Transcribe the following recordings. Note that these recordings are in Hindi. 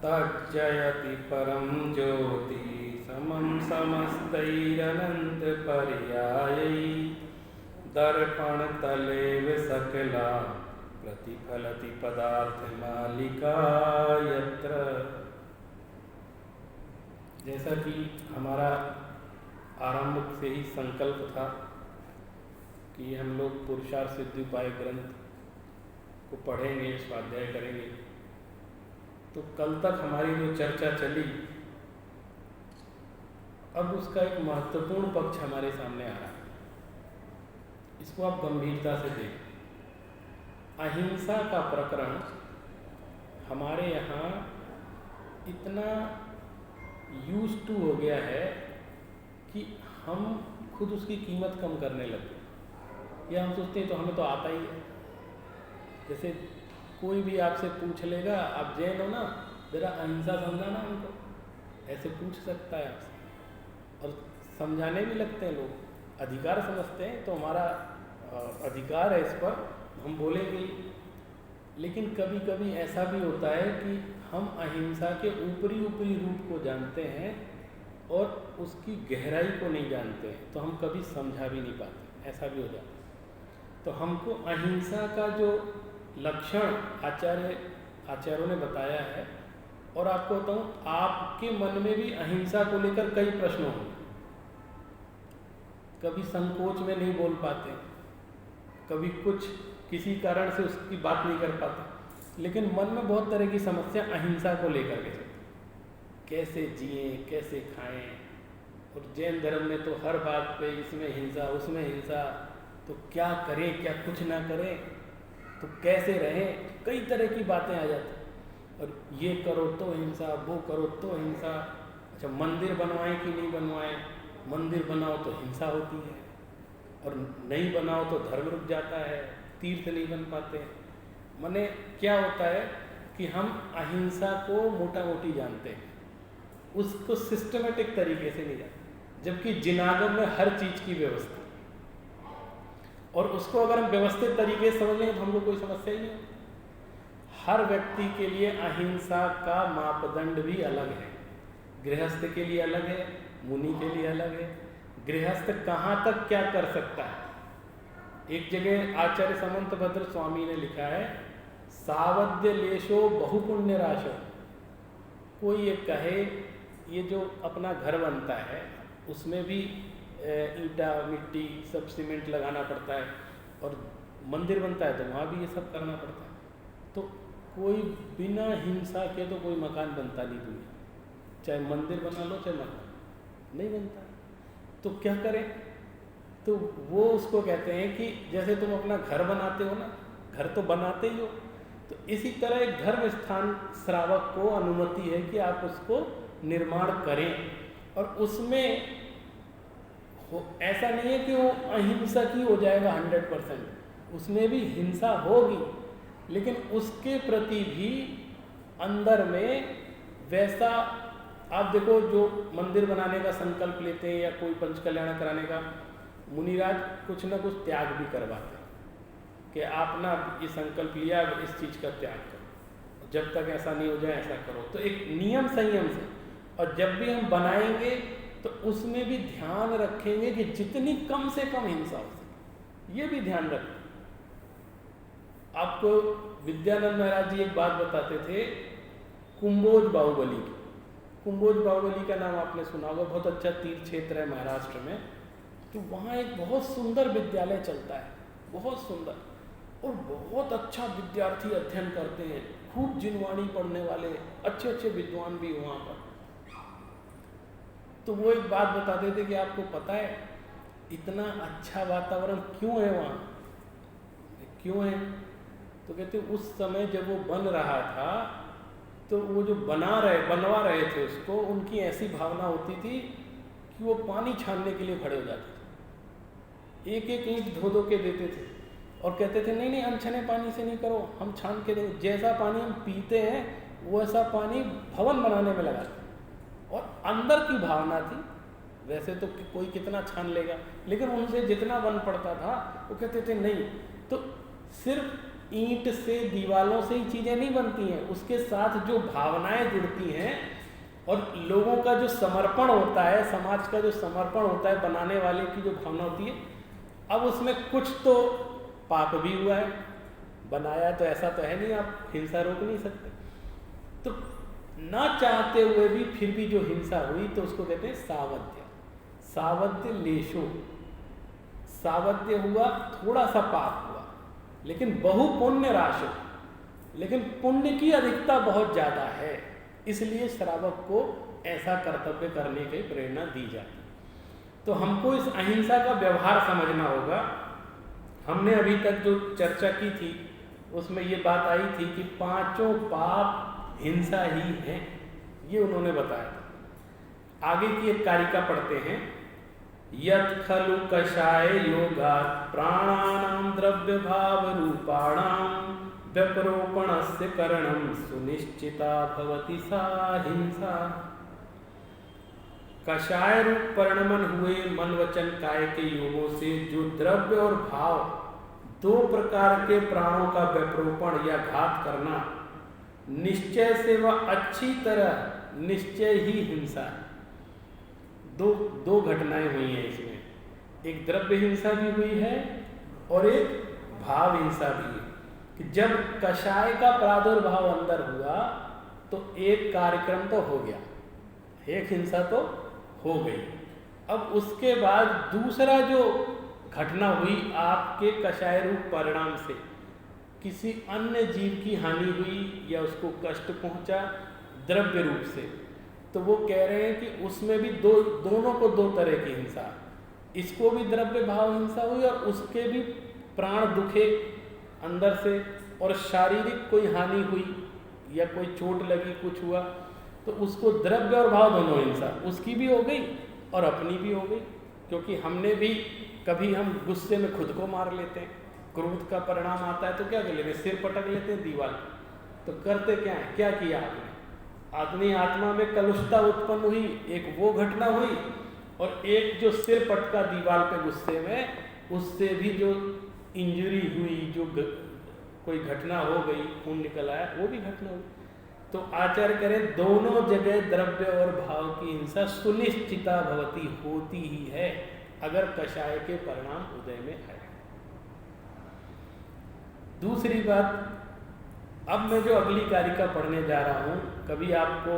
तज्जयति परं ज्योति समं समस्तैरनन्तपर्यायै दर्पणतले विसकला प्रतिफलति पदार्थमालिका यत्र। जैसा कि हमारा आरंभ से ही संकल्प था कि हम लोग पुरुषार्थ सिद्धि उपाय ग्रंथ को पढ़ेंगे, स्वाध्याय करेंगे, तो कल तक हमारी जो चर्चा चली, अब उसका एक महत्वपूर्ण पक्ष हमारे सामने आ रहा है। इसको आप गंभीरता से देखें। अहिंसा का प्रकरण हमारे यहाँ इतना यूज टू हो गया है कि हम खुद उसकी कीमत कम करने लगे, या हम सोचते हैं तो हमें तो आता ही है। जैसे कोई भी आपसे पूछ लेगा, आप जैन हो ना, जरा अहिंसा समझाना हमको, ऐसे पूछ सकता है आपसे, और समझाने भी लगते हैं लोग, अधिकार समझते हैं तो हमारा अधिकार है इस पर, हम बोलेंगे। लेकिन कभी कभी ऐसा भी होता है कि हम अहिंसा के ऊपरी रूप को जानते हैं और उसकी गहराई को नहीं जानते हैं, तो हम कभी समझा भी नहीं पाते, ऐसा भी हो जाता है। तो हमको अहिंसा का जो लक्षण आचार्यों ने बताया है, और आपको बताऊं, आपके मन में भी अहिंसा को लेकर कई प्रश्न होंगे, कभी संकोच में नहीं बोल पाते, कभी कुछ किसी कारण से उसकी बात नहीं कर पाते, लेकिन मन में बहुत तरह की समस्या अहिंसा को लेकर के चलती, कैसे जिए, कैसे खाएं। और जैन धर्म में तो हर बात पे इसमें हिंसा, उसमें हिंसा, तो क्या करें, क्या कुछ ना करें, तो कैसे रहें, कई तरह की बातें आ जाती। और ये करो तो हिंसा, वो करो तो हिंसा। अच्छा, मंदिर बनवाएं कि नहीं बनवाएं, मंदिर बनाओ तो हिंसा होती है, और नहीं बनाओ तो धर्म रुक जाता है, तीर्थ नहीं बन पाते। माने क्या होता है कि हम अहिंसा को मोटा मोटी जानते हैं, उसको सिस्टमेटिक तरीके से नहीं जानते, जबकि जिनागम में हर चीज़ की व्यवस्था, और उसको अगर हम व्यवस्थित तरीके से समझ लेंगे तो हमको कोई समस्या ही नहीं। हर व्यक्ति के लिए अहिंसा का मापदंड भी अलग है, गृहस्थ के लिए अलग है, मुनि के लिए अलग है। गृहस्थ कहाँ तक क्या कर सकता है। एक जगह आचार्य समंतभद्र स्वामी ने लिखा है, सावध्य लेशो बहुपुण्य राशो। कोई ये कहे, ये जो अपना घर बनता है उसमें भी ईंटा मिट्टी सब सीमेंट लगाना पड़ता है, और मंदिर बनता है तो वहाँ भी ये सब करना पड़ता है। तो कोई बिना हिंसा के तो कोई मकान बनता नहीं दुनिया, चाहे मंदिर बना लो चाहे मकान, नहीं बनता। तो क्या करें, तो वो उसको कहते हैं कि जैसे तुम अपना घर बनाते हो ना, घर तो बनाते ही हो, तो इसी तरह एक धर्म स्थान श्रावक को अनुमति है कि आप उसको निर्माण करें, और उसमें ऐसा नहीं है कि वो अहिंसक ही हो जाएगा 100%, उसमें भी हिंसा होगी, लेकिन उसके प्रति भी अंदर में वैसा, आप देखो जो मंदिर बनाने का संकल्प लेते हैं या कोई पंचकल्याण कराने का, मुनिराज कुछ ना कुछ त्याग भी करवाते हैं कि आप ना ये संकल्प लिया, इस चीज़ का त्याग करो, जब तक ऐसा नहीं हो जाए ऐसा करो। तो एक नियम संयम से, और जब भी हम बनाएंगे तो उसमें भी ध्यान रखेंगे कि जितनी कम से कम हिंसा हो सके, ये भी ध्यान रखें। आपको विद्यानंद महाराज जी एक बात बताते थे, कुंभोज बाहुबली की। कुंभोज बाहुबली का नाम आपने सुना होगा, बहुत अच्छा तीर्थ क्षेत्र है महाराष्ट्र में। तो वहाँ एक बहुत सुंदर विद्यालय चलता है, बहुत सुंदर, और बहुत अच्छा विद्यार्थी अध्ययन करते हैं, खूब जिनवाणी पढ़ने वाले अच्छे अच्छे विद्वान भी वहाँ पर। तो वो एक बात बताते थे कि आपको पता है इतना अच्छा वातावरण क्यों है वहाँ, क्यों है? तो कहते उस समय जब वो बन रहा था तो वो जो बनवा रहे थे उसको, उनकी ऐसी भावना होती थी कि वो पानी छानने के लिए खड़े हो जाते थे, एक एक ईंट धो धो के देते थे, और कहते थे नहीं नहीं अनछने पानी से नहीं करो, हम छान के देंगे, जैसा पानी हम पीते हैं वैसा पानी भवन बनाने में लगाते। और अंदर की भावना थी, वैसे तो कोई कितना छान लेगा, लेकिन उनसे जितना बन पड़ता था वो कहते थे नहीं। तो सिर्फ ईंट से दीवालों से ही चीज़ें नहीं बनती हैं, उसके साथ जो भावनाएं जुड़ती हैं और लोगों का जो समर्पण होता है, समाज का जो समर्पण होता है, बनाने वाले की जो भावना होती है, अब उसमें कुछ तो पाप भी हुआ है, बनाया तो ऐसा तो है नहीं, आप हिंसा रोक नहीं सकते। तो ना चाहते हुए भी फिर भी जो हिंसा हुई तो उसको कहते हैं सावध्य। सावध्य लेशो, सावध्य हुआ, थोड़ा सा पाप हुआ, लेकिन बहु पुण्य राशि, लेकिन पुण्य की अधिकता बहुत ज़्यादा है, इसलिए श्रावक को ऐसा कर्तव्य करने की प्रेरणा दी जाती है। तो हमको इस अहिंसा का व्यवहार समझना होगा। हमने अभी तक जो चर्चा की थी उसमें ये बात आई थी कि पांचों पाप हिंसा ही हैं, ये उन्होंने बताया था। आगे की एक कारिका पढ़ते हैं। यत् खलु कषाय योगात् प्राणानां द्रव्य भाव रूपाणां व्यपरोपणस्य करणं सुनिश्चिता भवति सा हिंसा। कषाय रूप परिणमन हुए मन वचन काय के योगों से जो द्रव्य और भाव दो प्रकार के प्राणों का व्यपरोपण या घात करना, निश्चय से वह अच्छी तरह निश्चय ही हिंसा है। दो घटनाएं हुई हैं इसमें, एक द्रव्य हिंसा भी हुई है और एक भाव हिंसा भी है। कि जब कषाय का प्रादुर्भाव अंदर हुआ तो एक कार्यक्रम तो हो गया, एक हिंसा तो हो गई। अब उसके बाद दूसरा जो घटना हुई आपके कषाय रूप परिणाम से, किसी अन्य जीव की हानि हुई या उसको कष्ट पहुंचा द्रव्य रूप से, तो वो कह रहे हैं कि उसमें भी दोनों को दो तरह की हिंसा, इसको भी द्रव्य भाव हिंसा हुई और उसके भी प्राण दुखे अंदर से, और शारीरिक कोई हानि हुई या कोई चोट लगी, कुछ हुआ, तो उसको द्रव्य और भाव दोनों हिंसा, उसकी भी हो गई और अपनी भी हो गई। क्योंकि हमने भी कभी हम गुस्से में खुद को मार लेते हैं, क्रोध का परिणाम आता है तो क्या कर लेते हैं, सिर पटक लेते हैं दीवार। तो करते क्या है, क्या किया आपने, अपनी आत्मा में कलुषता उत्पन्न हुई, एक वो घटना हुई, और एक जो सिर पटका दीवार पे गुस्से में, उससे भी जो इंजरी हुई, जो कोई घटना हो गई, खून निकल आया, वो भी घटना हुई। तो आचार्य करें दोनों जगह द्रव्य और भाव की हिंसा सुनिश्चिता भवती, होती ही है अगर कषाय के परिणाम उदय में आए। दूसरी बात, अब मैं जो अगली कारिका पढ़ने जा रहा हूँ, कभी आपको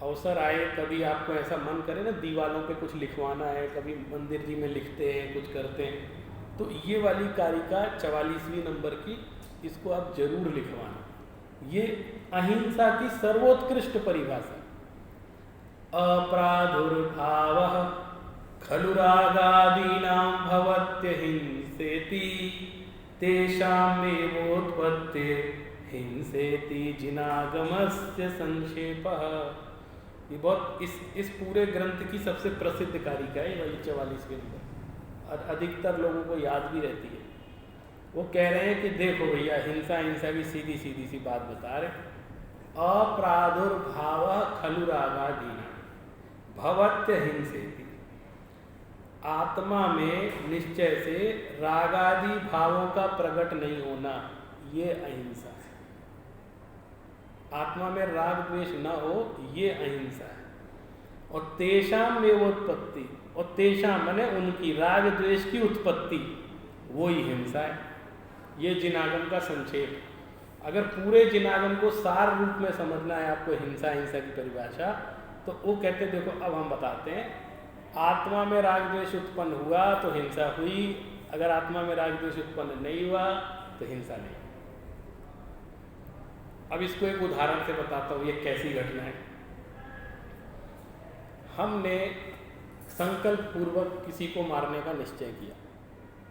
अवसर आए, कभी आपको ऐसा मन करे ना दीवालों पे कुछ लिखवाना है, कभी मंदिर जी में लिखते हैं, कुछ करते हैं, तो ये वाली कारिका 44वीं नंबर की, इसको आप जरूर लिखवाना। ये अहिंसा की सर्वोत्कृष्ट परिभाषा। अपराधुर्भावः खलु रागादीनां भवत्यहिंसेति तेषामेवोत्पत्तिर् हिंसेति जिनागमस्य संक्षेपः। ये बहुत इस पूरे ग्रंथ की सबसे प्रसिद्ध कारिका है, वही 44वें नंबर, और अधिकतर लोगों को याद भी रहती है। वो कह रहे हैं कि देखो भैया, हिंसा की सीधी सी बात बता रहे। अप्रादुर्भाव खलु रागादीना भवत्य हिंसेति, आत्मा में निश्चय से रागादि भावों का प्रकट नहीं होना, ये अहिंसा है। आत्मा में राग द्वेष न हो, ये अहिंसा है। और तेषाम में वो उत्पत्ति, और तेषाम माने उनकी, राग द्वेष की उत्पत्ति, वो ही हिंसा है। ये जिनागम का संक्षेप। अगर पूरे जिनागम को सार रूप में समझना है आपको, हिंसा की परिभाषा, तो वो कहते हैं, देखो अब हम बताते हैं, आत्मा में राग द्वेष उत्पन्न हुआ तो हिंसा हुई, अगर आत्मा में राग द्वेष उत्पन्न नहीं हुआ तो हिंसा नहीं। अब इसको एक उदाहरण से बताता हूँ, ये कैसी घटना है। हमने संकल्प पूर्वक किसी को मारने का निश्चय किया,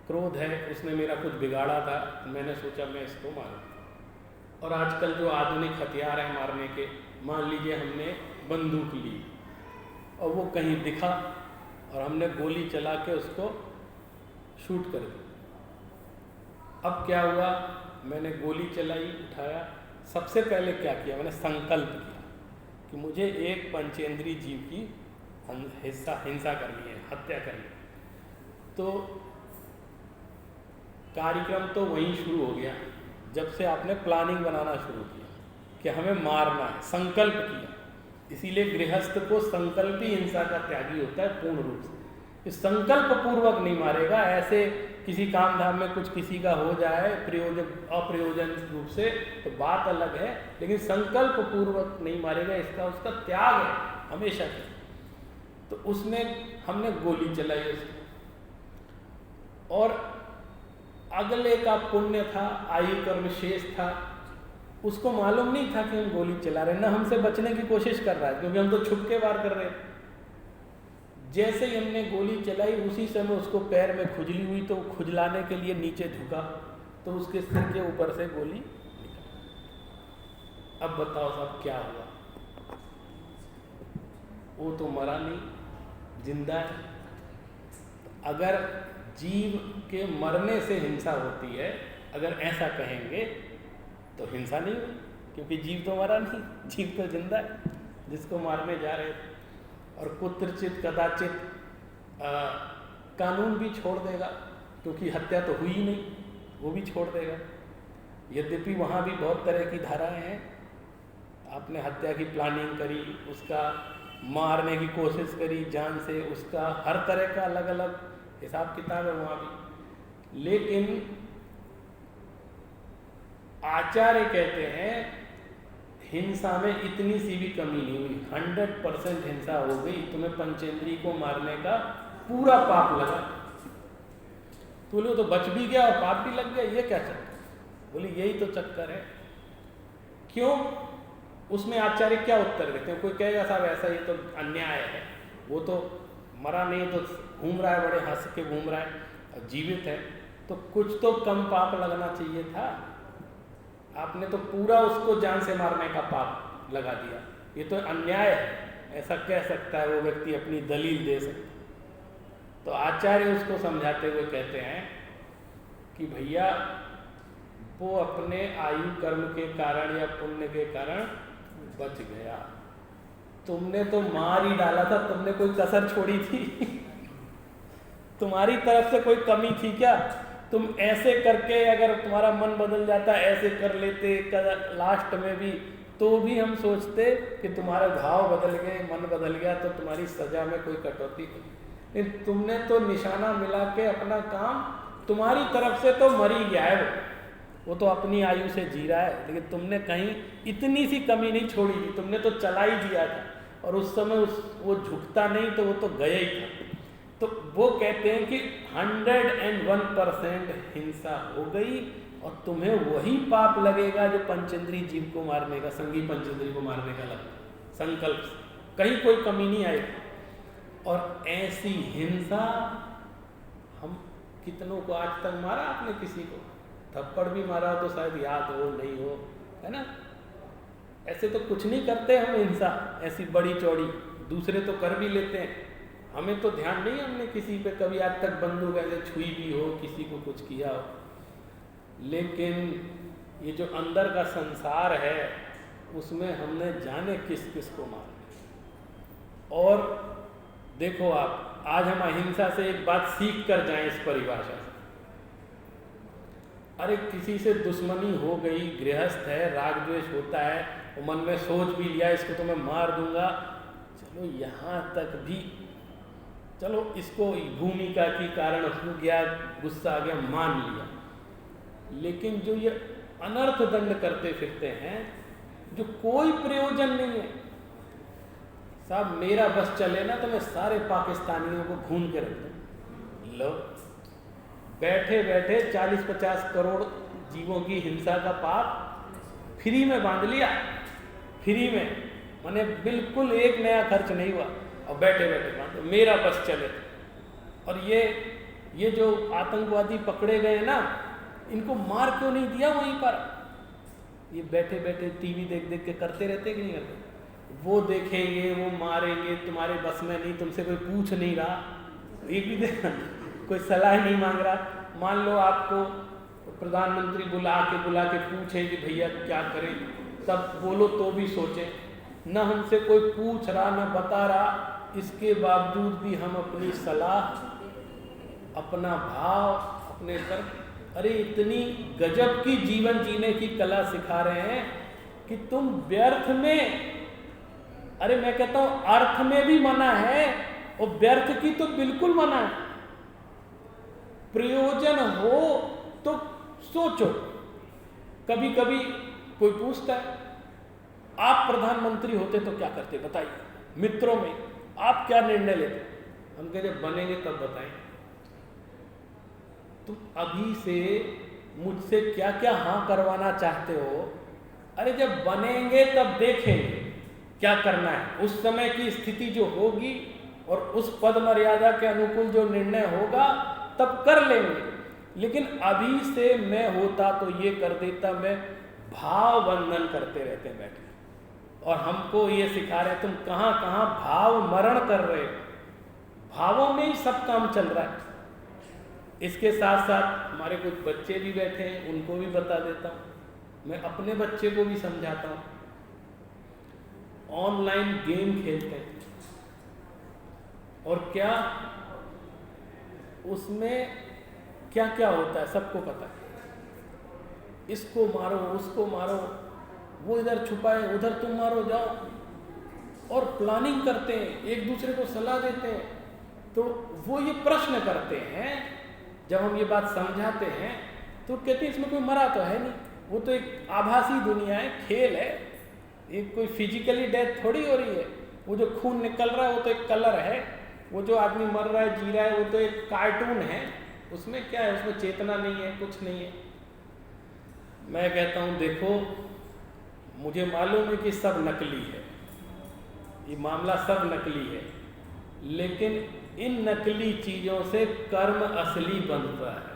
क्रोध है, उसने मेरा कुछ बिगाड़ा था, मैंने सोचा मैं इसको मारूं। और आजकल जो आधुनिक हथियार है मारने के, मान लीजिए हमने बंदूक ली और वो कहीं दिखा और हमने गोली चला के उसको शूट कर दी। अब क्या हुआ, मैंने गोली चलाई, उठाया, सबसे पहले क्या किया, मैंने संकल्प किया कि मुझे एक पंचेंद्रीय जीव की हिंसा करनी है, हत्या करनी है। तो कार्यक्रम तो वहीं शुरू हो गया। जब से आपने प्लानिंग बनाना शुरू किया कि हमें मारना है, संकल्प किया। इसीलिए गृहस्थ को संकल्पी हिंसा का त्यागी होता है पूर्ण रूप से। इस संकल्प पूर्वक नहीं मारेगा, ऐसे किसी काम धाम में कुछ किसी का हो जाए अप्रयोजन रूप से तो बात अलग है, लेकिन संकल्प पूर्वक नहीं मारेगा, इसका उसका त्याग है हमेशा से। तो उसने हमने गोली चलाई उसको, और अगले का पुण्य था, आयु कर्म शेष था, उसको मालूम नहीं था कि हम गोली चला रहे, ना हमसे बचने की कोशिश कर रहा है, क्योंकि हम तो छुप के वार कर रहे थे। जैसे ही हमने गोली चलाई उसी समय उसको पैर में खुजली हुई, तो खुजलाने के लिए नीचे झुका तो उसके सिर के ऊपर से गोली निकली। अब बताओ साहब क्या हुआ? वो तो मरा नहीं, जिंदा है। अगर जीव के मरने से हिंसा होती है, अगर ऐसा कहेंगे तो हिंसा नहीं हुई, क्योंकि जीव तो मरा नहीं, जीव तो जिंदा है जिसको मारने जा रहे थे। और कुत्रचित कदाचित कानून भी छोड़ देगा, क्योंकि हत्या तो हुई नहीं, वो भी छोड़ देगा। यद्यपि वहाँ भी बहुत तरह की धाराएं हैं। आपने हत्या की प्लानिंग करी, उसका मारने की कोशिश करी जान से, उसका हर तरह का अलग अलग हिसाब किताब है वहाँ भी। लेकिन आचार्य कहते हैं हिंसा में इतनी सी भी कमी नहीं हुई, 100% हिंसा हो गई, तुम्हें पंचेंद्री को मारने का पूरा पाप लगा। तो बोले तो बच भी गया और पाप भी लग गया, ये क्या चक्कर? बोले यही तो चक्कर है। क्यों? उसमें आचार्य क्या उत्तर देते हैं? कोई कहेगा साहब ऐसा ये तो अन्याय है, वो तो मरा नहीं तो घूम रहा है, बड़े हंस के घूम रहा है, जीवित है, तो कुछ तो कम पाप लगना चाहिए था। आपने तो पूरा उसको जान से मारने का पाप लगा दिया, ये तो अन्याय है। ऐसा कह सकता है वो व्यक्ति, अपनी दलील दे सकता। तो आचार्य उसको समझाते हुए कहते हैं कि भैया वो अपने आयु कर्म के कारण या पुण्य के कारण बच गया, तुमने तो मार ही डाला था, तुमने कोई कसर छोड़ी थी? तुम्हारी तरफ से कोई कमी थी क्या? तुम ऐसे करके अगर तुम्हारा मन बदल जाता, ऐसे कर लेते लास्ट में भी, तो भी हम सोचते कि तुम्हारा घाव बदल गए, मन बदल गया, तो तुम्हारी सजा में कोई कटौती हुई। लेकिन तुमने तो निशाना मिला के अपना काम, तुम्हारी तरफ से तो मर ही गया है वो तो अपनी आयु से जी रहा है, लेकिन तुमने कहीं इतनी सी कमी नहीं छोड़ी थी, तुमने तो चला ही दिया था। और उस समय वो झुकता नहीं तो वो तो गया ही था। तो वो कहते हैं कि 101% हिंसा हो गई, और तुम्हें वही पाप लगेगा जो पंचेंद्री जीव को मारने का, संगी पंचेंद्री को मारने का लगता, संकल्प से, कहीं कोई कमी नहीं आएगी। और ऐसी हिंसा हम कितनों को आज तक मारा आपने? किसी को थप्पड़ भी मारा तो शायद याद हो, नहीं हो, है ना? ऐसे तो कुछ नहीं करते हम हिंसा, ऐसी बड़ी चौड़ी, दूसरे तो कर भी लेते हैं, हमें तो ध्यान नहीं, हमने किसी पे कभी आज तक बंदूक ऐसे छुई भी हो, किसी को कुछ किया हो। लेकिन ये जो अंदर का संसार है उसमें हमने जाने किस किस को मारा। और देखो आप, आज हम अहिंसा से एक बात सीख कर जाएं इस परिभाषा से। अरे किसी से दुश्मनी हो गई, गृहस्थ है, राग द्वेष होता है, वो मन में सोच भी लिया इसको तो मैं मार दूंगा, चलो यहाँ तक भी, चलो इसको भूमिका के कारण हो गया, गुस्सा आ गया, मान लिया। लेकिन जो ये अनर्थ दंड करते फिरते हैं, जो कोई प्रयोजन नहीं है, साहब मेरा बस चले ना तो मैं सारे पाकिस्तानियों को खून के रख दूं। लो बैठे बैठे 40-50 करोड़ जीवों की हिंसा का पाप फ्री में बांध लिया, फ्री में, माने बिल्कुल एक नया खर्च नहीं हुआ, और बैठे बैठे बांधो मेरा बस चले। और ये जो आतंकवादी पकड़े गए ना, इनको मार क्यों नहीं दिया वहीं पर? ये बैठे बैठे टीवी देख देख के करते रहते कि नहीं करते? वो देखेंगे, वो मारेंगे, तुम्हारे बस में नहीं, तुमसे कोई पूछ नहीं रहा, एक भी देखा कोई सलाह नहीं मांग रहा। मान लो आपको प्रधानमंत्री बुला के पूछे कि भैया क्या करें, तब बोलो तो भी सोचें, न हमसे कोई पूछ रहा न बता रहा, इसके बावजूद भी हम अपनी सलाह, अपना भाव, अपने तर्क अरे इतनी गजब की जीवन जीने की कला सिखा रहे हैं कि तुम व्यर्थ में, अरे मैं कहता हूं अर्थ में भी मना है और व्यर्थ की तो बिल्कुल मना है। प्रयोजन हो तो सोचो। कभी कभी कोई पूछता है आप प्रधानमंत्री होते तो क्या करते, बताइए। मित्रों में आप क्या निर्णय लेते? हम कहते जब बनेंगे तब बताएं। तुम अभी से मुझसे क्या क्या हाँ करवाना चाहते हो? अरे जब बनेंगे तब देखेंगे क्या करना है। उस समय की स्थिति जो होगी और उस पद मर्यादा के अनुकूल जो निर्णय होगा तब कर लेंगे। लेकिन अभी से मैं होता तो ये कर देता, मैं भाव बंधन करते रहते हैं बैठे। और हमको ये सिखा रहे तुम कहाँ कहाँ भाव मरण कर रहे हो, भावों में ही सब काम चल रहा है। इसके साथ साथ हमारे कुछ बच्चे भी बैठे हैं, उनको भी बता देता हूँ। मैं अपने बच्चे को भी समझाता हूँ। ऑनलाइन गेम खेलते हैं और क्या उसमें क्या क्या होता है सबको पता है। इसको मारो, उसको मारो, वो इधर छुपाए, उधर तुम मारो, जाओ। और प्लानिंग करते हैं, एक दूसरे को सलाह देते हैं। तो वो ये प्रश्न करते हैं, जब हम ये बात समझाते हैं तो कहते हैं इसमें कोई मरा तो है नहीं, वो तो एक आभासी दुनिया है, खेल है, ये कोई फिजिकली डेथ थोड़ी हो रही है। वो जो खून निकल रहा है वो तो एक कलर है, वो जो आदमी मर रहा है, जी रहा है, वो तो एक कार्टून है। उसमें क्या है, उसमें चेतना नहीं है, कुछ नहीं है। मैं कहता हूँ देखो, मुझे मालूम है कि सब नकली है, ये मामला सब नकली है, लेकिन इन नकली चीजों से कर्म असली बनता है।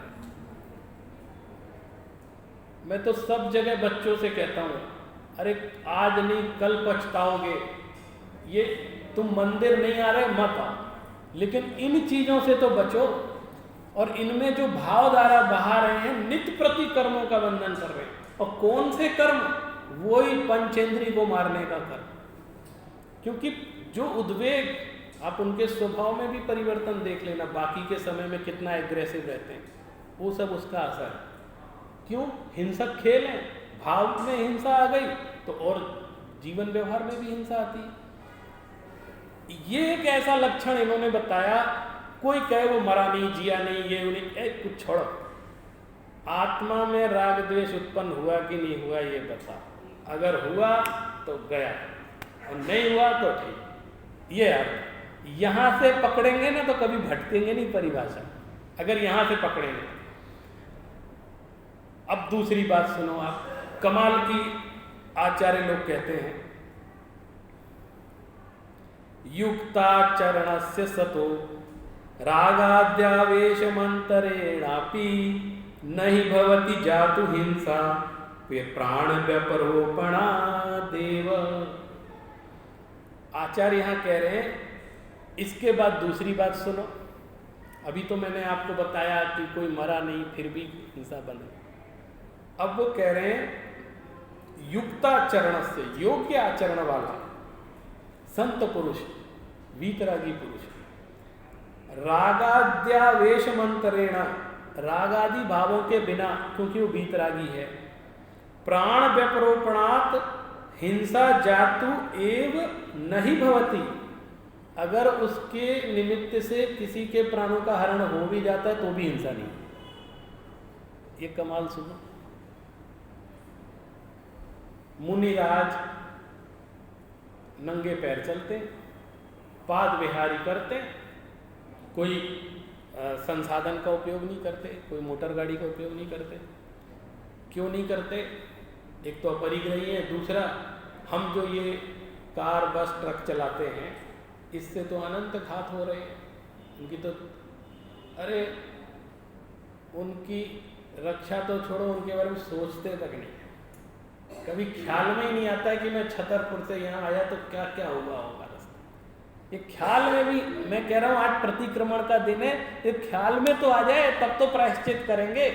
मैं तो सब जगह बच्चों से कहता हूँ, अरे आज नहीं कल पछताओगे। ये तुम मंदिर नहीं आ रहे मत आओ, लेकिन इन चीजों से तो बचो। और इनमें जो भावधारा बहा रहे हैं, नित्य प्रति कर्मों का बंधन कर रहे हैं। और कौन से कर्म? वो ही पंचेंद्री को मारने का कर्म। क्योंकि जो उद्वेग, आप उनके स्वभाव में भी परिवर्तन देख लेना, बाकी के समय में कितना एग्रेसिव रहते हैं, वो सब उसका असर है। क्यों? हिंसक खेल है, भाव में हिंसा आ गई तो और जीवन व्यवहार में भी हिंसा आती है। ये एक ऐसा लक्षण इन्होंने बताया। कोई कहे वो मरा नहीं, जिया नहीं, ये नहीं, कुछ छोड़ो। आत्मा में राग द्वेष उत्पन्न हुआ कि नहीं हुआ ये बता। अगर हुआ तो गया और नहीं हुआ तो ठीक। ये अर्थ यहां से पकड़ेंगे ना तो कभी भटकेंगे नहीं परिभाषा, अगर यहां से पकड़ेंगे। अब दूसरी बात सुनो आप, कमाल की आचार्य लोग कहते हैं, युक्ताचरणस्य सतो रागाद्यावेश मंतरेणापि नहीं भवति जातु हिंसा वे प्राण व्यपरोपणा देव। आचार्य यहां कह रहे हैं, इसके बाद दूसरी बात सुनो। अभी तो मैंने आपको बताया कि कोई मरा नहीं फिर भी हिंसा बने। अब वो कह रहे हैं युक्ताचरण से, योग्य आचरण वाला संत पुरुष, वीतरागी पुरुष, रागाद्यावेश मंत्रेणा, रागादि भावों के बिना, क्योंकि वो वीतरागी है, प्राण व्यपरोपणात् हिंसा जातु एव नहीं भवति, अगर उसके निमित्त से किसी के प्राणों का हरण हो भी जाता है तो भी हिंसा नहीं। ये कमाल सुनो। मुनिराज नंगे पैर चलते, पाद विहारी करते, कोई संसाधन का उपयोग नहीं करते, कोई मोटर गाड़ी का उपयोग नहीं करते। क्यों नहीं करते? एक तो अपरिग्रही है, दूसरा हम जो ये कार बस ट्रक चलाते हैं इससे तो अनंत घात हो रहे हैं। उनकी तो, अरे उनकी रक्षा तो छोड़ो, उनके बारे में सोचते तक नहीं, कभी ख्याल में ही नहीं आता है कि मैं छतरपुर से यहाँ आया तो क्या क्या हुआ होगा रास्ते। ये ख्याल में भी, मैं कह रहा हूँ आज प्रतिक्रमण का दिन है, ये ख्याल में तो आ जाए तब तो प्रायश्चित करेंगे।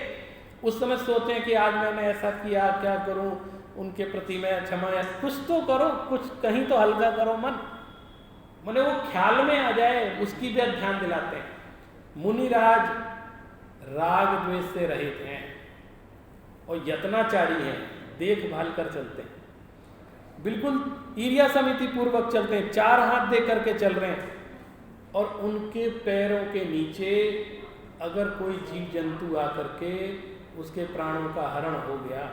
उस समय सोचें कि आज मैंने ऐसा किया, क्या करूं, उनके प्रति मैं क्षमा, या कुछ तो करो, कुछ कहीं तो हल्का करो मन। माने वो ख्याल में आ जाए, उसकी भी ध्यान दिलाते हैं। मुनिराज राग द्वेष से रहित हैं, और यत्नाचारी हैं, देखभाल कर चलते हैं, बिल्कुल ईर्ष्या समिति पूर्वक चलते हैं, 4 हाथ दे करके चल रहे हैं, और उनके पैरों के नीचे अगर कोई जीव जंतु आकर के उसके प्राणों का हरण हो गया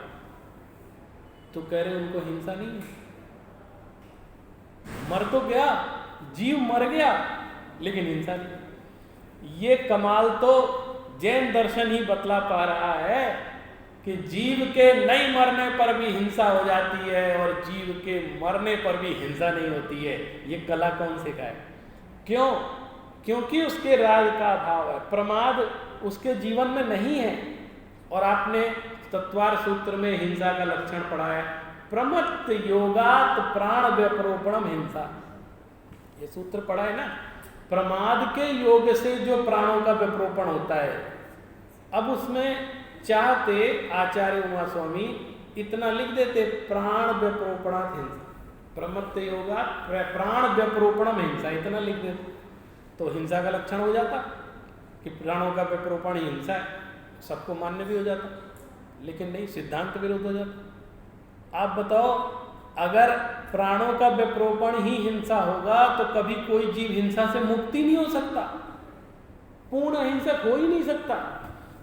तो कह रहे उनको हिंसा नहीं है। मर तो गया, जीव मर गया, लेकिन हिंसा नहीं। ये कमाल तो जैन दर्शन ही बतला पा रहा है कि जीव के नहीं मरने पर भी हिंसा हो जाती है और जीव के मरने पर भी हिंसा नहीं होती है। ये कला कौन सिखाए? क्यों? क्योंकि उसके राग का अभाव है, प्रमाद उसके जीवन में नहीं है। और आपने तत्वार सूत्र में हिंसा का लक्षण पढ़ा है, प्रमत्त योगात प्राण व्यपरोपणम हिंसा। ये सूत्र पढ़ा है ना, प्रमाद के योग से जो प्राणों का व्यपरोपण होता है। अब उसमें चाहते आचार्य उमा स्वामी इतना लिख देते, प्राण व्यपरोपणात् हिंसा, प्रमत्त योगात प्राण व्यपरोपणम हिंसा, इतना लिख देते तो हिंसा का लक्षण हो जाता कि प्राणों का व्यपरोपण ही हिंसा है, सबको मान्य भी हो जाता। लेकिन नहीं, सिद्धांत विरोध हो जाता। आप बताओ, अगर प्राणों का व्यपरोपण ही हिंसा होगा तो कभी कोई जीव हिंसा से मुक्ति नहीं हो सकता, पूर्ण अहिंसक हो ही नहीं सकता।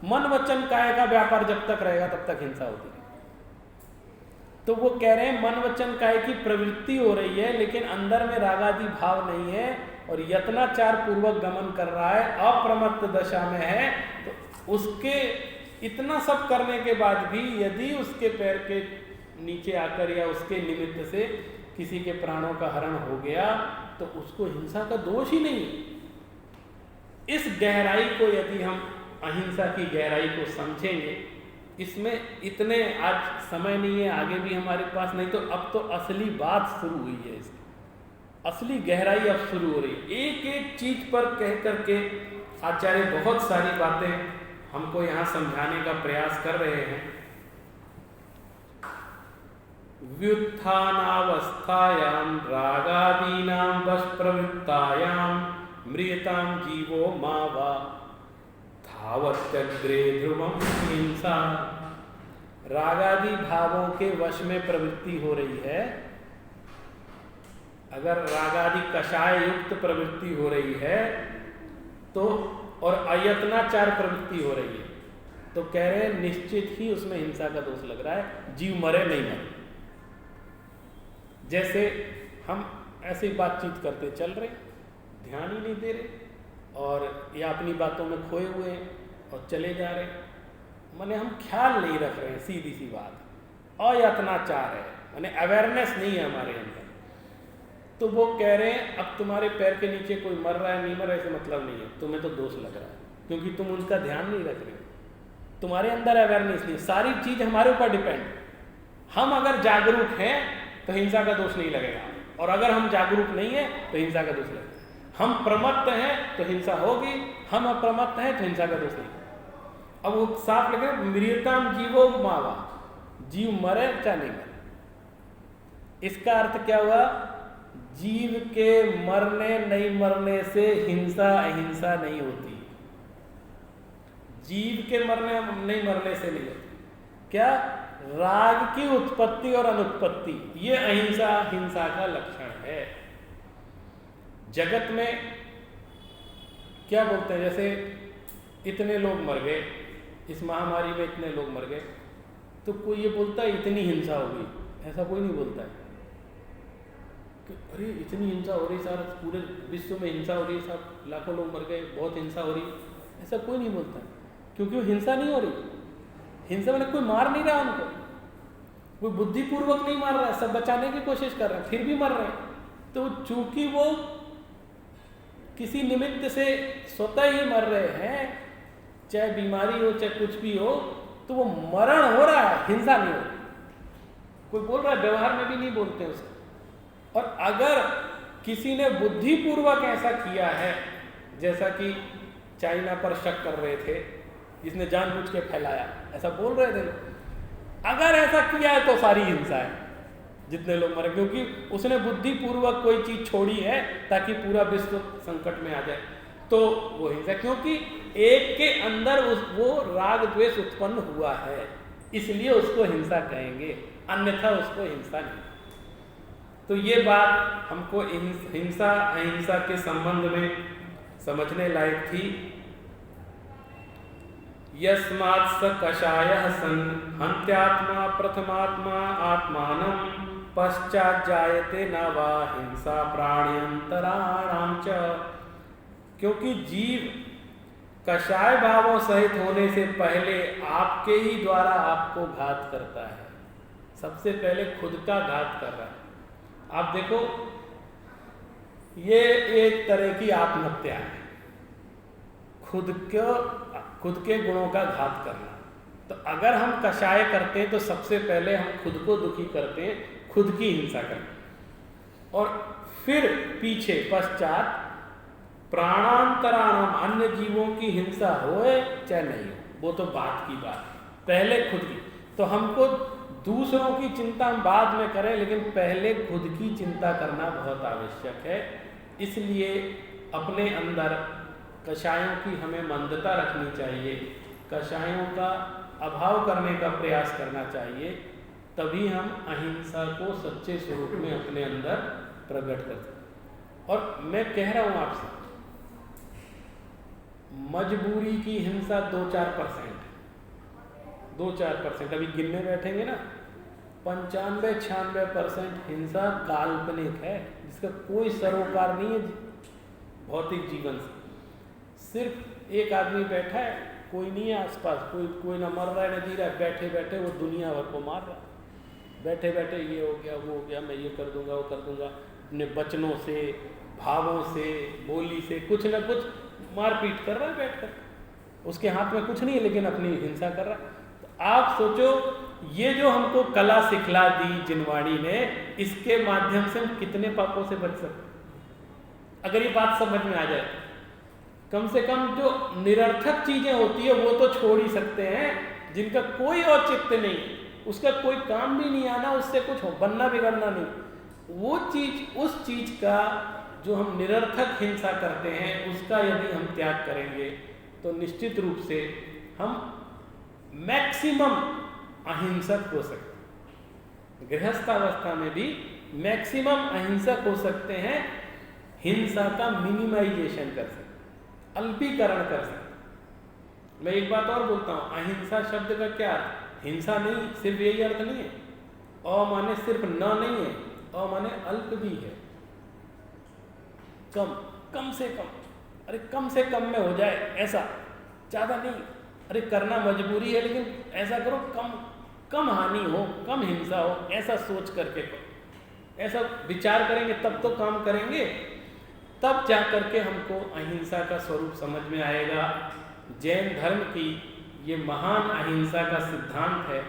मन वचन काया का व्यापार जब तक रहेगा तब तक हिंसा होती है। तो वो कह रहे हैं मन वचन काय की प्रवृत्ति हो रही है, लेकिन अंदर में रागादि भाव नहीं है और यत्नाचार पूर्वक गमन कर रहा है, अप्रमत्त दशा में है। तो उसके इतना सब करने के बाद भी यदि उसके पैर के नीचे आकर या उसके निमित्त से किसी के प्राणों का हरण हो गया तो उसको हिंसा का दोष ही नहीं। इस गहराई को यदि हम अहिंसा की गहराई को समझेंगे, इसमें इतने आज समय नहीं है, आगे भी हमारे पास नहीं, तो अब तो असली बात शुरू हुई है, इसकी असली गहराई अब शुरू हो रही है। एक एक चीज पर कह करके आचार्य बहुत सारी बातें हमको यहाँ समझाने का प्रयास कर रहे हैं। व्युत्थानावस्थायां रागादीनां वश प्रवृत्तायां म्रियतां जीवो मा वा धावत्यग्रे ध्रुवं हिंसा। रागादि भावों के वश में प्रवृत्ति हो रही है, अगर रागादि कषाय युक्त प्रवृत्ति हो रही है तो, और अयत्नाचार प्रवृत्ति हो रही है, तो कह रहे हैं निश्चित ही उसमें हिंसा का दोष लग रहा है। जीव मरे नहीं मरे, जैसे हम ऐसी बातचीत करते चल रहे, ध्यान ही नहीं दे रहे, और या अपनी बातों में खोए हुए हैं और चले जा रहे, माने हम ख्याल नहीं रख रहे हैं, सीधी सी बात, अयत्नाचार है, माने अवेयरनेस नहीं है हमारे अंदर। तो वो कह रहे हैं अब तुम्हारे पैर के नीचे कोई मर रहा है नहीं मर रहा है, ऐसे मतलब नहीं है, तुम्हें तो दोष लग रहा है क्योंकि तुम उनका ध्यान नहीं रख रहे हो, तुम्हारे अंदर अवेयरनेस नहीं। सारी चीज हमारे ऊपर डिपेंड। हम अगर जागरूक हैं तो हिंसा का दोष नहीं लगेगा, और अगर हम जागरूक नहीं है तो हिंसा का दोष लगेगा। हम प्रमत्त हैं तो हिंसा होगी, हम अप्रमत्त हैं तो हिंसा का दोष नहीं। अब वो साफ लगे, म्रियताम जीवो मावा, जीव मरे चाहे नहीं मरे। इसका अर्थ क्या हुआ? जीव के मरने नहीं मरने से हिंसा अहिंसा नहीं होती, जीव के मरने नहीं मरने से नहीं होती। क्या? राग की उत्पत्ति और अनुत्पत्ति, ये अहिंसा हिंसा का लक्षण है। जगत में क्या बोलते हैं, जैसे इतने लोग मर गए, इस महामारी में इतने लोग मर गए, तो कोई ये बोलता है इतनी हिंसा हो गई, ऐसा कोई नहीं बोलता है कि अरे इतनी हिंसा हो रही सारा, पूरे विश्व में हिंसा हो रही, सब लाखों लोग मर गए, बहुत हिंसा हो रही, ऐसा कोई नहीं बोलता है, क्योंकि वो हिंसा नहीं हो रही। हिंसा मैंने कोई मार नहीं रहा उनको, कोई बुद्धिपूर्वक नहीं मार रहा है, सब बचाने की कोशिश कर रहे हैं, फिर भी मर रहे हैं। तो चूंकि वो किसी निमित्त से स्वतः ही मर रहे हैं, चाहे बीमारी हो चाहे कुछ भी हो, तो वो मरण हो रहा है, हिंसा नहीं हो रही। कोई बोल रहा है, व्यवहार में भी नहीं बोलते उसको। और अगर किसी ने बुद्धिपूर्वक ऐसा किया है, जैसा कि चाइना पर शक कर रहे थे, जिसने जानबूझ के फैलाया, ऐसा बोल रहे थे, अगर ऐसा किया है तो सारी हिंसा है, जितने लोग मरे, क्योंकि उसने बुद्धिपूर्वक कोई चीज छोड़ी है ताकि पूरा विश्व संकट में आ जाए, तो वो हिंसा, क्योंकि एक के अंदर वो राग द्वेष उत्पन्न हुआ है। इसलिए उसको हिंसा कहेंगे, अन्यथा उसको हिंसा नहीं। तो ये बात हमको हिंसा अहिंसा के संबंध में समझने लायक थी। यस्मात् स कषायः सन् हन्त्यात्मा प्रथमात्मा आत्मानं पश्चात् जायते न वा हिंसा प्राण्यंतराणां च। क्योंकि जीव कषाय भावों सहित होने से पहले आपके ही द्वारा आपको घात करता है। सबसे पहले खुद का घात कर रहा है। आप देखो, ये एक तरह की आत्महत्या है, खुद के गुणों का घात करना। तो अगर हम कषाय करते हैं तो सबसे पहले हम खुद को दुखी करते हैं, खुद की हिंसा करते हैं, और फिर पीछे पश्चात प्राणांतराणाम, अन्य जीवों की हिंसा होए चाहे नहीं हो, वो तो बात की बात, पहले खुद की। तो हमको दूसरों की चिंता हम बाद में करें, लेकिन पहले खुद की चिंता करना बहुत आवश्यक है। इसलिए अपने अंदर कषायों की हमें मंदता रखनी चाहिए, कषायों का अभाव करने का प्रयास करना चाहिए, तभी हम अहिंसा को सच्चे स्वरूप में अपने अंदर प्रकट कर सकते। और मैं कह रहा हूँ आपसे, मजबूरी की हिंसा 2-4%, अभी गिनने बैठेंगे ना, 95-96% हिंसा काल्पनिक है, जिसका कोई सरोकार नहीं है भौतिक जीवन से। सिर्फ एक आदमी बैठा है, कोई नहीं है आसपास, कोई ना मर रहा है ना जी रहा है, बैठे बैठे वो दुनिया भर को मार रहा है, बैठे बैठे ये हो गया वो हो गया, मैं ये कर दूंगा वो कर दूंगा, अपने वचनों से, भावों से, बोली से कुछ ना कुछ मारपीट कर रहा है बैठकर। उसके हाथ में कुछ नहीं है, लेकिन अपनी हिंसा कर रहा है। तो आप सोचो, ये जो हमको कला सिखला दी जिनवाणी ने, इसके माध्यम से हम कितने पापों से बच सकते। अगर ये बात समझ में आ जाए, कम से कम जो निरर्थक चीजें होती है वो तो छोड़ ही सकते हैं, जिनका कोई औचित्य नहीं, उसका कोई काम भी नहीं आना, उससे कुछ बनना बिगड़ना नहीं, वो चीज, उस चीज का जो हम निरर्थक हिंसा करते हैं, उसका यदि हम त्याग करेंगे तो निश्चित रूप से हम मैक्सिमम अहिंसक हो सकते हैं। गृहस्थावस्था में भी मैक्सिमम अहिंसक हो सकते हैं, हिंसा का मिनिमाइजेशन कर सकते, अल्पीकरण कर सकते। मैं एक बात और बोलता हूँ, अहिंसा शब्द का क्या अर्थ, हिंसा नहीं, सिर्फ यही अर्थ नहीं है। अ माने सिर्फ न नहीं है, अ माने अल्प भी है, कम से कम, अरे कम से कम में हो जाए, ऐसा ज़्यादा नहीं, अरे करना मजबूरी है लेकिन ऐसा करो कम हानि हो, कम हिंसा हो, ऐसा सोच करके करो। ऐसा विचार करेंगे तब तो काम करेंगे, तब जा करके हमको अहिंसा का स्वरूप समझ में आएगा। जैन धर्म की ये महान अहिंसा का सिद्धांत है,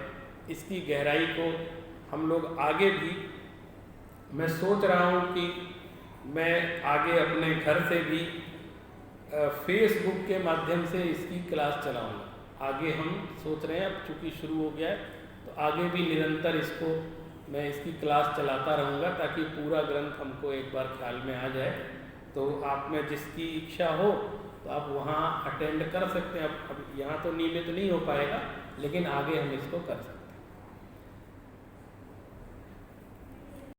इसकी गहराई को हम लोग आगे भी, मैं सोच रहा हूँ कि मैं आगे अपने घर से भी फेसबुक के माध्यम से इसकी क्लास चलाऊँगा। आगे हम सोच रहे हैं, अब चूँकि शुरू हो गया है तो आगे भी निरंतर इसको मैं इसकी क्लास चलाता रहूँगा, ताकि पूरा ग्रंथ हमको एक बार ख्याल में आ जाए। तो आप में जिसकी इच्छा हो तो आप वहाँ अटेंड कर सकते हैं। अब यहाँ तो नियमित नहीं हो पाएगा, लेकिन आगे हम इसको कर सकते हैं।